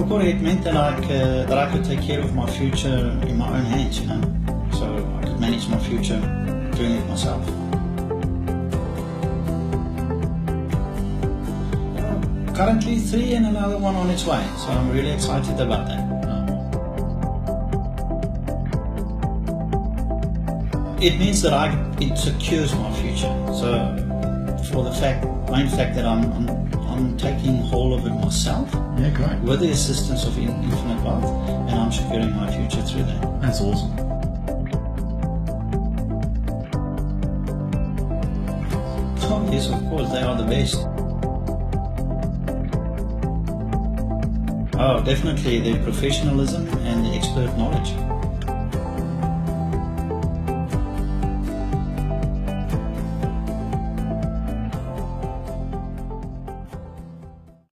Kokore, it meant that I could take care of my future in my own hands, you know. So I could manage my future doing it myself. Currently 3 and another one on its way, so I'm really excited about that. It means that it secures my future. So for the main fact that I'm taking hold of it myself, Yeah, great. with the assistance of Infinite Wealth, and I'm securing my future through that. That's awesome. Oh yes, of course, they are the best. Oh, definitely their professionalism and the expert knowledge.